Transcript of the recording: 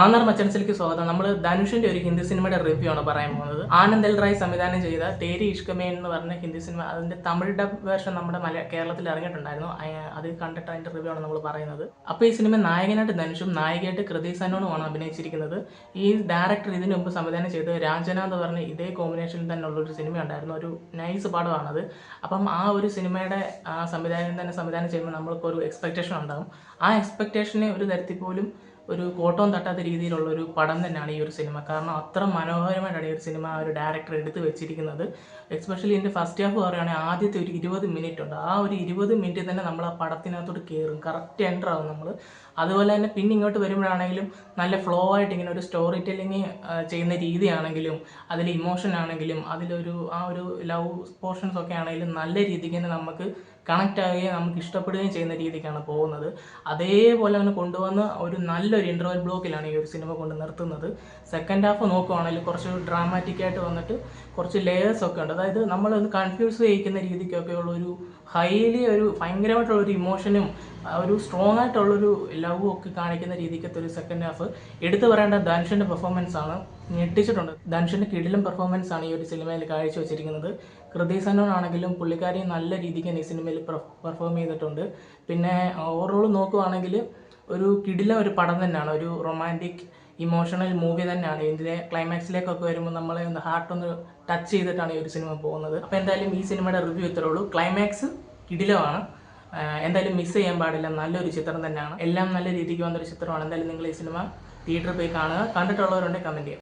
ആന്നർ മച്ചൻസിലേക്ക് സ്വാഗതം. നമ്മൾ ധനുഷിന്റെ ഒരു ഹിന്ദി സിനിമയുടെ റിവ്യൂ ആണ് പറയാൻ പോകുന്നത്. ആനന്ദ് എൽ റായ് സംവിധാനം ചെയ്ത തേരി ഇഷ്കമേ എന്ന് പറഞ്ഞ ഹിന്ദി സിനിമ, അതിന്റെ തമിഴ് ഡബ് വേർഷൻ നമ്മുടെ കേരളത്തിൽ ഇറങ്ങിയിട്ടുണ്ടായിരുന്നു. അത് കണ്ടിട്ട് അതിന്റെ റിവ്യൂ ആണ് നമ്മൾ പറയുന്നത്. അപ്പോൾ ഈ സിനിമ നായകനായിട്ട് ധനുഷും നായികയായിട്ട് കൃതി സനോണുമാണ് അഭിനയിച്ചിരിക്കുന്നത്. ഈ ഡയറക്ടർ ഇതിനു മുമ്പ് സംവിധാനം ചെയ്ത് രാജന എന്ന് പറഞ്ഞ ഇതേ കോമ്പിനേഷനിൽ തന്നെ ഉള്ള ഒരു സിനിമ ഉണ്ടായിരുന്നു. ഒരു നൈസ് പടമാണത്. അപ്പം ആ ഒരു സിനിമയുടെ സംവിധാനം തന്നെ സംവിധാനം ചെയ്യുമ്പോൾ നമ്മൾക്ക് ഒരു എക്സ്പെക്ടേഷൻ ഉണ്ടാകും. ആ എക്സ്പെക്ടേഷനെ ഒരു തരത്തിൽ പോലും ഒരു കോട്ടവും തട്ടാത്ത രീതിയിലുള്ള ഒരു പടം തന്നെയാണ് ഈ ഒരു സിനിമ. കാരണം അത്ര മനോഹരമായിട്ടാണ് ഈ ഒരു സിനിമ ഒരു ഡയറക്ടർ എടുത്ത് വെച്ചിരിക്കുന്നത്. എസ്പെഷ്യലി ഇതിൻ്റെ ഫസ്റ്റ് ഹാഫ് പറയുകയാണെങ്കിൽ ആദ്യത്തെ ഒരു 20 മിനിറ്റ് ഉണ്ട്. ആ ഒരു 20 മിനിറ്റ് തന്നെ നമ്മൾ ആ പടത്തിനകത്തോട്ട് കയറും, കറക്റ്റ് എൻ്റർ ആകും നമ്മൾ. അതുപോലെ തന്നെ പിന്നെ ഇങ്ങോട്ട് വരുമ്പോഴാണെങ്കിലും നല്ല ഫ്ലോ ആയിട്ട് ഇങ്ങനെ ഒരു സ്റ്റോറി ടെല്ലിങ് ചെയ്യുന്ന രീതിയാണെങ്കിലും അതിൽ ഇമോഷൻ ആണെങ്കിലും അതിലൊരു ആ ഒരു ലവ് പോർഷൻസ് ഒക്കെ ആണെങ്കിലും നല്ല രീതിക്ക് തന്നെ നമുക്ക് കണക്റ്റ് ആവുകയും നമുക്ക് ഇഷ്ടപ്പെടുകയും ചെയ്യുന്ന രീതിക്കാണ് പോകുന്നത്. അതേപോലെ തന്നെ കൊണ്ടുവന്ന് ഒരു നല്ലൊരു ഇൻ്റർവെൽ ബ്ലോക്കിലാണ് ഈ ഒരു സിനിമ കൊണ്ട് നിർത്തുന്നത്. സെക്കൻഡ് ഹാഫ് നോക്കുവാണെങ്കിൽ കുറച്ച് ഡ്രാമാറ്റിക്കായിട്ട് വന്നിട്ട് കുറച്ച് ലെയേഴ്സ് ഒക്കെ ഉണ്ട്. അതായത് നമ്മളൊന്ന് കൺഫ്യൂസ് ചെയ്യിക്കുന്ന രീതിക്കൊക്കെ ഉള്ളൊരു ഹൈലി ഒരു ഭയങ്കരമായിട്ടുള്ള ഒരു ഇമോഷനും ഒരു സ്ട്രോങ് ആയിട്ടുള്ളൊരു ലവ് ഒക്കെ കാണിക്കുന്ന രീതിക്കത്തെ ഒരു സെക്കൻഡ് ഹാഫ്. എടുത്തു പറയേണ്ട ധനുഷിൻ്റെ പെർഫോമൻസ് ആണ്. ഞെട്ടിച്ചിട്ടുണ്ട്. ധനുഷിൻ്റെ കിടിലം പെർഫോമൻസ് ആണ് ഈ ഒരു സിനിമയിൽ കാഴ്ചവെച്ചിരിക്കുന്നത്. കൃതി സനോൺ ആണെങ്കിലും പുള്ളിക്കാരി നല്ല രീതിക്ക് ഈ സിനിമയിൽ പെർഫോം ചെയ്തിട്ടുണ്ട്. പിന്നെ ഓവറോൾ നോക്കുവാണെങ്കിൽ ഒരു കിടിലം ഒരു പടം തന്നെയാണ്. ഒരു റൊമാൻറ്റിക് ഇമോഷണൽ മൂവി തന്നെയാണ്. ഇതിൻ്റെ ക്ലൈമാക്സിലേക്കൊക്കെ വരുമ്പോൾ നമ്മളെ ഒന്ന് ഹാർട്ടൊന്ന് ടച്ച് ചെയ്തിട്ടാണ് ഈ ഒരു സിനിമ പോകുന്നത്. അപ്പോൾ എന്തായാലും ഈ സിനിമയുടെ റിവ്യൂ ഇത്രേ ഉള്ളൂ. ക്ലൈമാക്സ് കിടിലമാണ്. എന്തായാലും മിസ് ചെയ്യാൻ പാടില്ല. നല്ലൊരു ചിത്രം തന്നെയാണ്. എല്ലാം നല്ല രീതിക്ക് വന്നൊരു ചിത്രമാണ്. എന്തായാലും നിങ്ങൾ ഈ സിനിമ തിയേറ്ററിൽ പോയി കാണുക. കണ്ടിട്ടുള്ളവരുണ്ടെങ്കിൽ കമൻറ്റ് ചെയ്യുക.